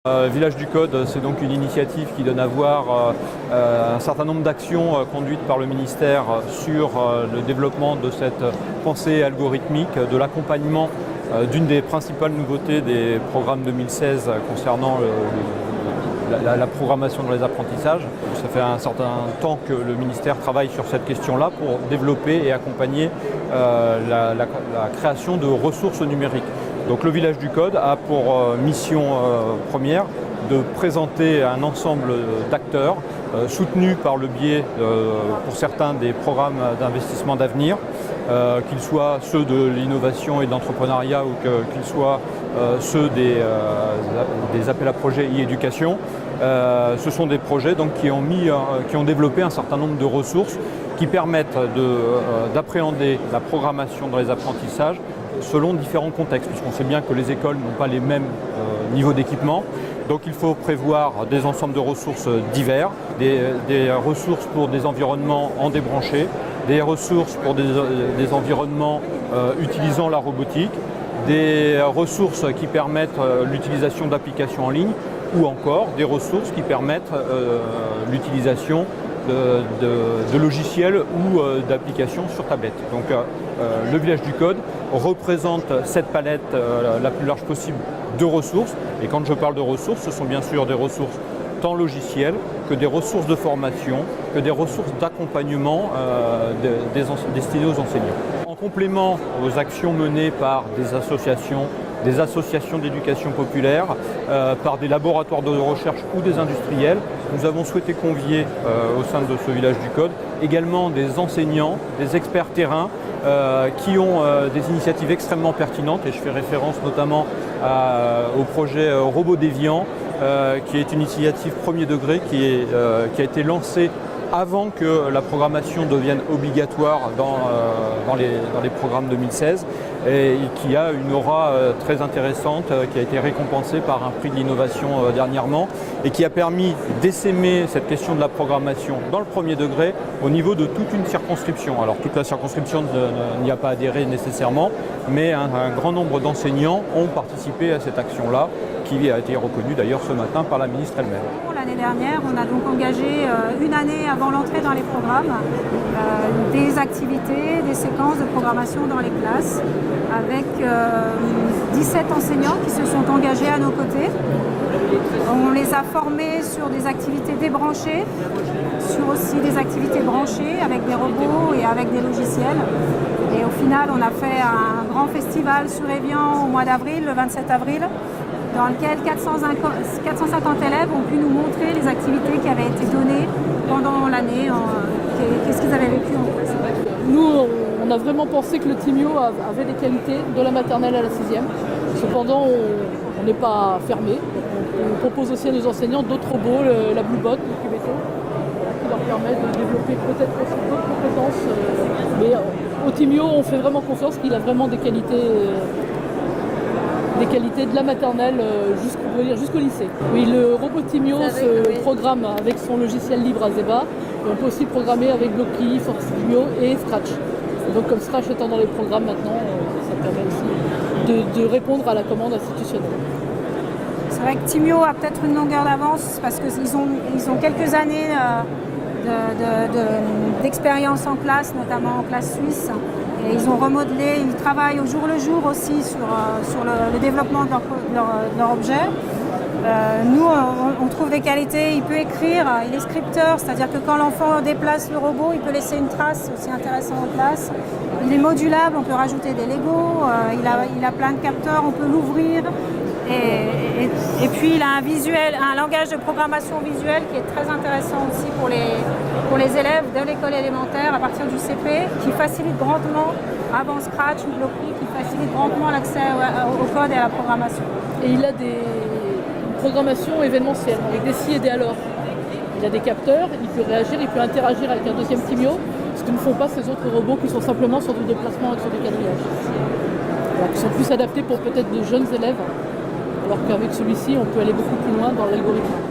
Village du Code, c'est donc une initiative qui donne à voir un certain nombre d'actions conduites par le ministère sur le développement de cette pensée algorithmique, de l'accompagnement d'une des principales nouveautés des programmes 2016 concernant la programmation dans les apprentissages. Ça fait un certain temps que le ministère travaille sur cette question-là pour développer et accompagner la création de ressources numériques. Donc le Village du Code a pour mission première de présenter un ensemble d'acteurs soutenus par le biais, pour certains, des programmes d'investissement d'avenir, qu'ils soient ceux de l'innovation et de l'entrepreneuriat ou qu'ils soient ceux des appels à projets e-éducation. Ce sont des projets donc, qui ont développé un certain nombre de ressources qui permettent d'appréhender la programmation dans les apprentissages selon différents contextes, puisqu'on sait bien que les écoles n'ont pas les mêmes niveaux d'équipement. Donc il faut prévoir des ensembles de ressources divers, des ressources pour des environnements en débranché, des ressources pour des environnements utilisant la robotique, des ressources qui permettent l'utilisation d'applications en ligne, ou encore des ressources qui permettent l'utilisation de logiciels ou d'applications sur tablette. Donc le Village du Code représente cette palette la plus large possible de ressources. Et quand je parle de ressources, ce sont bien sûr des ressources tant logicielles que des ressources de formation, que des ressources d'accompagnement destinées aux enseignants. En complément aux actions menées par des associations d'éducation populaire, par des laboratoires de recherche ou des industriels, nous avons souhaité convier au sein de ce Village du Code également des enseignants, des experts terrain qui ont des initiatives extrêmement pertinentes, et je fais référence notamment au projet Robot Déviant, qui est une initiative premier degré qui a été lancée avant que la programmation devienne obligatoire dans les programmes 2016 et qui a une aura très intéressante, qui a été récompensée par un prix de l'innovation dernièrement et qui a permis d'essaimer cette question de la programmation dans le premier degré au niveau de toute une circonscription. Alors toute la circonscription n'y a pas adhéré nécessairement, mais un grand nombre d'enseignants ont participé à cette action-là, qui a été reconnue d'ailleurs ce matin par la ministre elle-même. L'année dernière, on a donc engagé une année avant l'entrée dans les programmes des activités, des séquences de programmation dans les classes avec 17 enseignants qui se sont engagés à nos côtés. On les a formés sur des activités débranchées, sur aussi des activités branchées avec des robots et avec des logiciels. Et au final, on a fait un grand festival sur Évian au mois d'avril, le 27 avril, dans lequel 450 élèves ont pu nous montrer les activités qui avaient été données pendant l'année, qu'est-ce qu'ils avaient vécu en classe. Nous, on a vraiment pensé que le Timio avait des qualités de la maternelle à la 6e. Cependant, on n'est pas fermé. On propose aussi à nos enseignants d'autres robots, la Bluebot, le Cubeto, qui leur permet de développer peut-être aussi d'autres compétences. Mais au Timio, on fait vraiment confiance qu'il a vraiment des qualités de la maternelle jusqu'au lycée. Oui, le robot Timio se programme avec son logiciel libre Azeba. Et on peut aussi programmer avec Blocky, Force Timio et Scratch. Et donc comme Scratch étant dans les programmes maintenant, ça permet aussi de répondre à la commande institutionnelle. C'est vrai que Timio a peut-être une longueur d'avance parce qu'ils ont quelques années d'expérience en classe, notamment en classe suisse. Et ils ont remodelé, ils travaillent au jour le jour aussi sur le développement de leur objet. Nous, on trouve des qualités, il peut écrire, il est scripteur, c'est-à-dire que quand l'enfant déplace le robot, il peut laisser une trace aussi intéressante en classe. Il est modulable, on peut rajouter des Legos, il a plein de capteurs, on peut l'ouvrir. Et puis il a un langage de programmation visuelle qui est très intéressant aussi pour les élèves de l'école élémentaire à partir du CP, qui facilite grandement, avant Scratch ou Blocky, qui facilite grandement l'accès au code et à la programmation. Et il a une programmation événementielle avec des si et des alors. Il a des capteurs, il peut réagir, il peut interagir avec un deuxième Timio, ce que ne font pas ces autres robots qui sont simplement sur du déplacement et sur du quadrillage. Alors, qui sont plus adaptés pour peut-être de jeunes élèves, alors qu'avec celui-ci, on peut aller beaucoup plus loin dans l'algorithme.